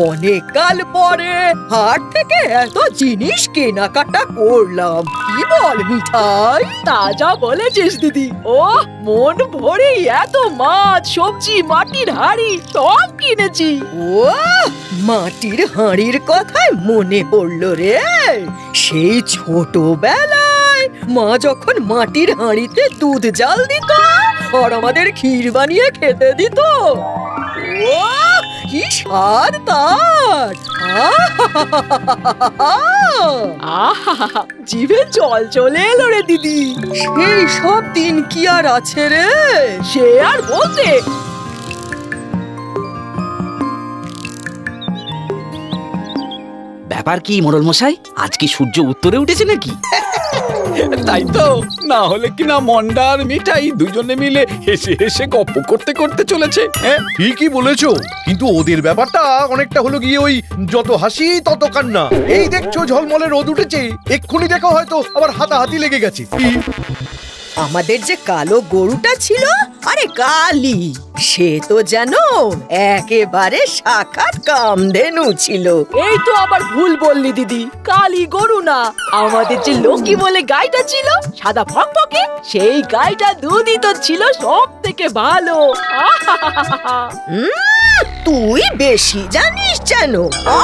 অনেক কাল পরে হাট থেকে এত জিনিস কেনাকাটা করলাম, কি বল মিঠাই? তা যা বলেছিস দিদি। ও মন ভরে এত মাছ, সবজি, মাটির হাঁড়ি সব কিনেছি। ও মাটির হাঁড়ির কথায় মনে পড়লো রে, সেই ছোটবেলায় মা যখন মাটির হাঁড়িতে দুধ জাল দিত আর আমাদের ক্ষীর বানিয়ে খেতে দিত। ও কি স্বাদ তার! আহা, জিভে জল চলে এলো রে দিদি। সেই সব দিন কি আর আছে রে? সে আর বলতে। ব্যাপার কি মোড়ল মশাই, আজ কি সূর্য উত্তরে উঠেছে নাকি? তাই তো, না হলে কিনা মন্ডা আর মিঠাই দুজনে মিলে হেসে হেসে গপ্প করতে করতে চলেছে। ঠিকই বলেছো, কিন্তু ওদের ব্যাপারটা অনেকটা হলো গিয়ে ওই যত হাসি তত কান্না। এই দেখছো ঝলমলে রোদ উঠেছে, এক্ষুনি দেখো হয়তো আবার হাতাহাতি লেগে গেছে। আমাদের যে কালো গরুটা ছিল, আরে কালি, সে তো যেন একেবারে সাক্ষাৎ কামধেনু ছিল। এই তো আবার ভুল বললি দিদি, কালী গরু না, আমাদের যে লক্ষ্মী বলে গাইটা ছিল সাদা ফকফকে, সেই গাইটা দুধই তো ছিল সব থেকে ভালো। তুই বেশি জানিস যেন।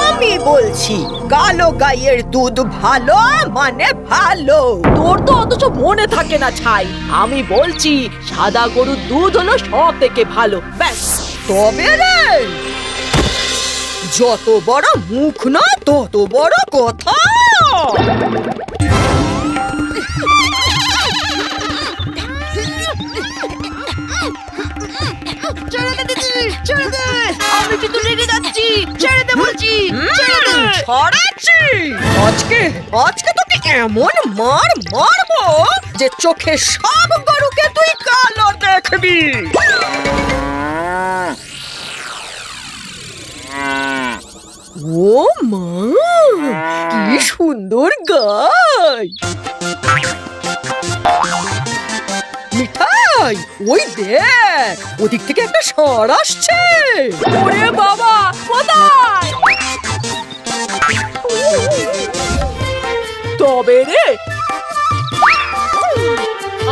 আমি বলছি কালো গাইয়ের দুধ ভালো মানে ভালো। তোর তো অথচ মনে থাকে না ছাই। আমি বলছি সাদা গরুর দুধ হলো সব থেকে ভালো, ব্যাস। তবে রে, যত বড় মুখ না তত বড় কথা। আমি কিন্তু রেগে যাচ্ছি, ছেড়ে দে বলছি। ছড়াচ্ছি আজকে, আজকে তোকে এমন মার মারবো যে চোখে সব গরুকে তুই কালো দেখবি। ও মা, কি সুন্দর গাই! মিঠাই, ওই দেখ, ওদিক থেকে একটা ষাঁড় আসছে। ওরে বাবা, কোথায়? তবে রে,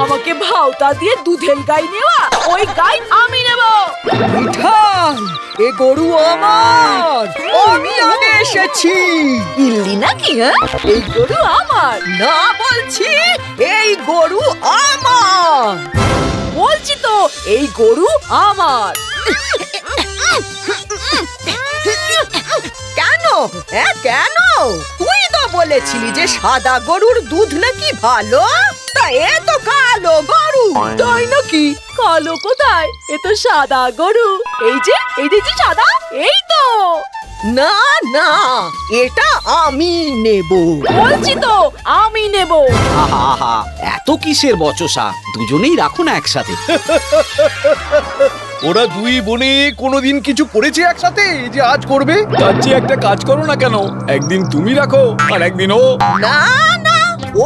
আমাকে ভাওতা দিয়ে দুধের গাই নেওয়া, ওই গাই আমি নেব। মিঠাই, এ গরু আমার, আমি আগে এসেছি। ইল্লি নাকি? এই গরু আমার না, বলছি এই গরু আমার। বলছি তো এই গরু আমার। কেন? কেন? তুই তো বলেছিলি যে সাদা গরুর দুধ নাকি ভালো, তা এ তো কালো গরু। তাই নাকি? কালো কোথায়? এ তো সাদা গরু। এই যে সাদা, এই তো। না না, এটা আমি নেব। বলছি তো আমি নেব। আহা আহা, এত কিসের বচসা, দুজনেই রাখো না একসাথে। ওরা দুই বোনে কোনোদিন কিছু করেছে একসাথে যে আজ করবে? তার চেয়ে একটা কাজ করো না কেন, একদিন তুমি রাখো আর একদিন ও। না না,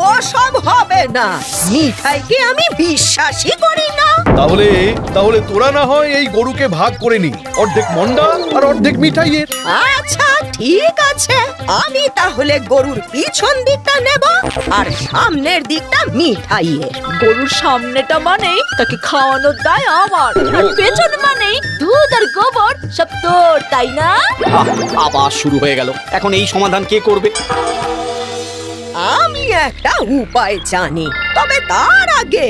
ও সব হবে না। মিঠাইকে আমি বিশ্বাসই করি না। তাহলে তাহলে তোরা না হয় এই গরুকে ভাগ করে নি, অর্ধেক মন্ডা আর অর্ধেক মিঠাইয়ের। আচ্ছা ঠিক আছে, আমি তাহলে গরুর পিছন দিকটা নেব আর সামনের দিকটা মিঠাইয়ের। গরুর সামনেটা মানে তাকে খাওয়ানোর দায় আমার, আর পেছন মানে দুধ আর গোবর সব তোর, তাই না? আবার শুরু হয়ে গেল। এখন এই সমাধান কে করবে? আমি একটা উপায় জানি, তবে তার আগে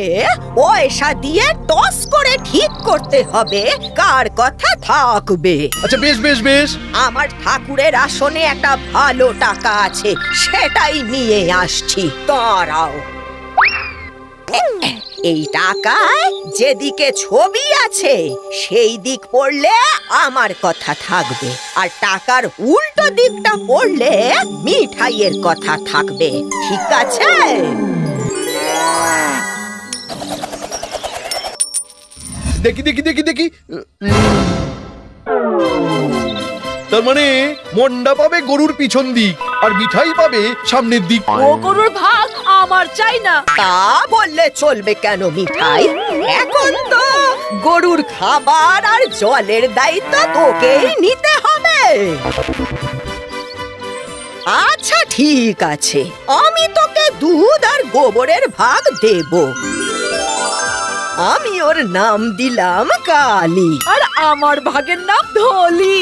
পয়সা দিয়ে টস করে ঠিক করতে হবে কার কথা থাকবে। আচ্ছা বেশ বেশ বেশ, আমার ঠাকুরের আসনে একটা ভালো টাকা আছে, সেটাই নিয়ে আসছি, দাঁড়াও। এই টাকায় যেদিকে ছবি আছে সেই দিক পড়লে আমার কথা থাকবে, আর টাকার উল্টো দিকটা পড়লে মিঠাইয়ের কথা থাকবে, ঠিক আছে? দেখি দেখি দেখি দেখি, তার মানে মন্ডা পাবে গরুর পিছন দিক আর মিঠাই পাবে সামনের দিক। ও গরুর ভাগ আমার চাই না। তা বললে চলবে কেন মিঠাই? এখন তো গরুর খাবার আর জলের দায়িত্ব তোকেই নিতে হবে। আচ্ছা ঠিক আছে, আমি তোকে দুধ আর গোবরের ভাগ দেব। আমি ওর নাম দিলাম কালী। আর আমার ভাগের নাম ধলি।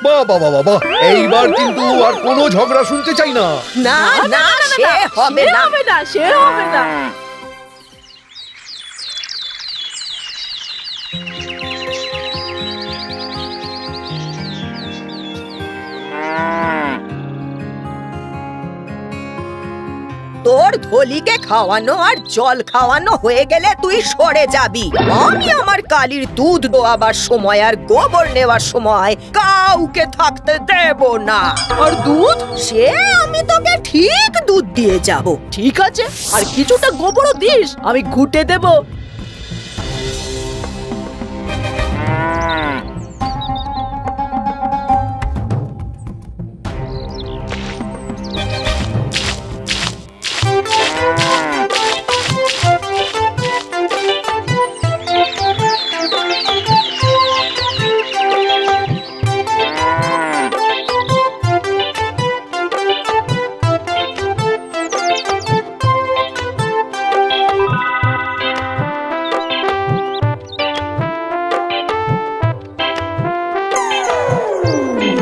বাহ বাহ বাহ বাহ, এইবার কিন্তু আর কোনো ঝগড়া শুনতে চাই না। না না, সে হবে না। সে হবে না। তোর ধলিকে খাওয়ানো আর জল খাওয়ানো হয়ে গেলে তুই সরে যাবি। আমি আমার কালীর দুধ দোয়াবার সময় আর গোবর নেওয়ার সময় কাউকে থাকতে দেব না। আর দুধ? সে আমি তোকে ঠিক দুধ দিয়ে যাব। ঠিক আছে, আর কিছুটা গোবরও দিস, আমি ঘুটে দেব।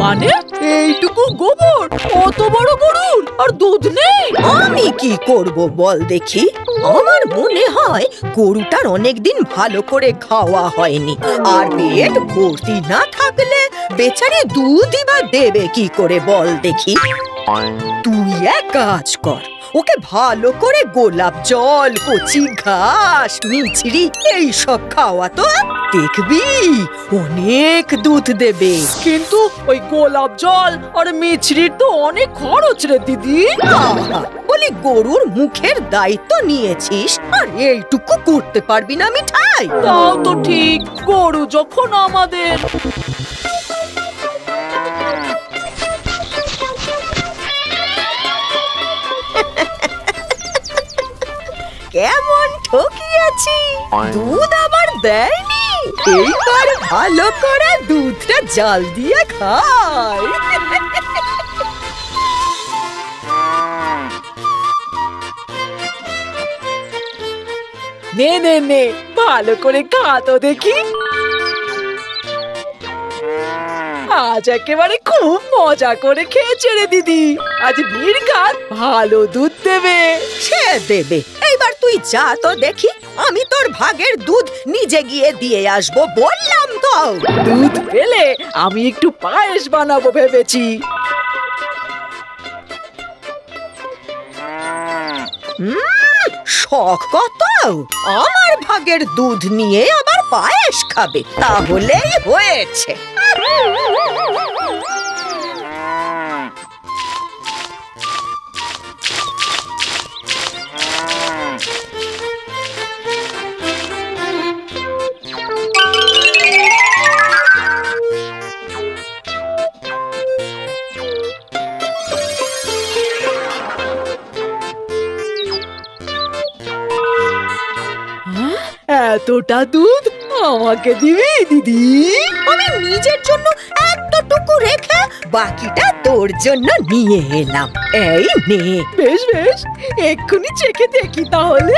মানে এইটুকু গোবর, কত বড় গরুর, আর দুধ নেই? আমি কি করব বল দেখি? আমার মনে হয় গরুটার অনেকদিন ভালো করে খাওয়া হয়নি, আর পেট ভর্তি না থাকলে বেচারি দুধই বা দেবে কি করে বল দেখি? তুই এক কাজ কর, ওকে ভালো করে গোলাপ জল, কচি ঘাস, মিছরি এইসব খাওয়াতো, দেখবি অনেক দুধ দেবে। কিন্তু ওই গোলাপ জল আর মিছরির তো অনেক খরচ রে দিদি। আহা, বলি গরুর মুখের দায়িত্ব নিয়েছিস আর এইটুকু করতে পারবি না মিঠাই? তাও তো ঠিক, গরু যখন আমাদের। কেমন ঠকিয়েছি, দুধ আবার দেয়নি। এইবার ভালো করে দুধটা জাল দিয়ে খাই। নে নে নে, ভালো করে খা তো দেখি। আজ একেবারে খুব মজা করে খেয়েছে রে দিদি। আজ নির্ঘাত ভালো দুধ দেবে। সে দেবে, এইবার তুই যা তো দেখি, আমি তোর ভাগের দুধ নিজে গিয়ে দিয়ে আসবো বললাম তো। দুধ পেলে আমি একটু পায়েস বানাবো ভেবেছি। শখ কত, আমার ভাগের দুধ নিয়ে আবার পায়েস খাবে, তাহলেই হয়েছে। এতটা দুধ আমাকে দিবি দিদি? আমি নিজের জন্য এতটুকু রেখে বাকিটা তোর জন্য নিয়ে এলাম। এই নে। বেশ বেশ, এক্ষুনি চেখে দেখি তাহলে।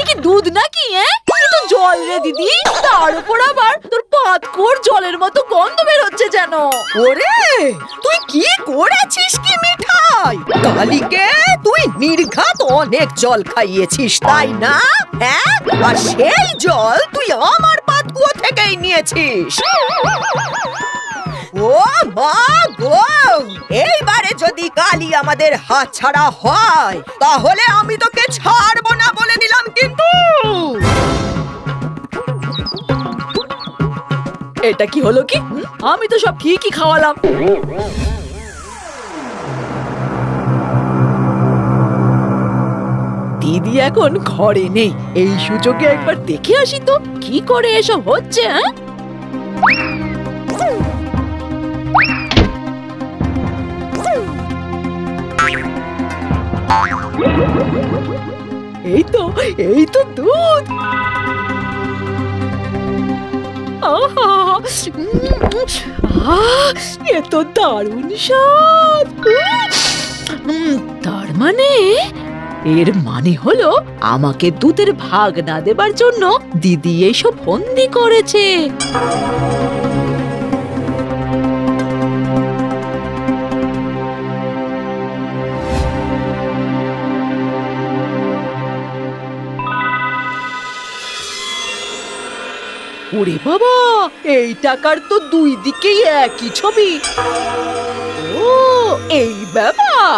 কি দুধ নাকি? তো জল রে দিদি, তার উপর আবার তোর পাতকুয়োর জলের মতো গন্ধ বের হচ্ছে যেন। ওরে, তুই কি করেছিস কি মিঠাই? কালীকে তুই নির্ঘাত অনেক জল খাইয়েছিস তাই না? হ্যাঁ, আর সেই জল তুই আমার পাতকুয়ো থেকেই নিয়েছিস। ও মা গো, এইবারে যদি কালী আমাদের হাতছাড়া হয় তাহলে আমি তোকে ছাড়বো না বলে দিলাম কিন্তু। এটা কি হলো কি? আমি তো সব ঠিকই খাওয়ালাম। দিদি এখন ঘরে নেই, এই সুযোগে একবার দেখে আসি তো কি করে এসব হচ্ছে। এই তো দুধ। আহা, এ তো দারুণ স্বাদ। তার মানে এর মানে হলো আমাকে দুধের ভাগ না দেবার জন্য দিদি এইসব ফন্দি করেছে। ওরে বাবা, এই টাকার তো দুই দিকেই একই ছবি। ও এই ব্যাপার।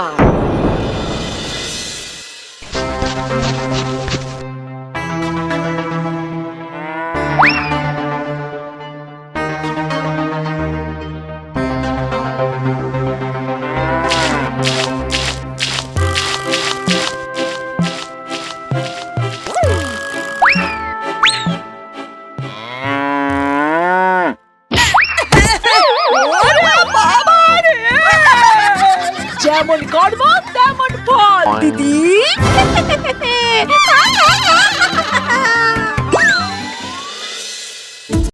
যেমন কর্ম তেমন ফল দিদি।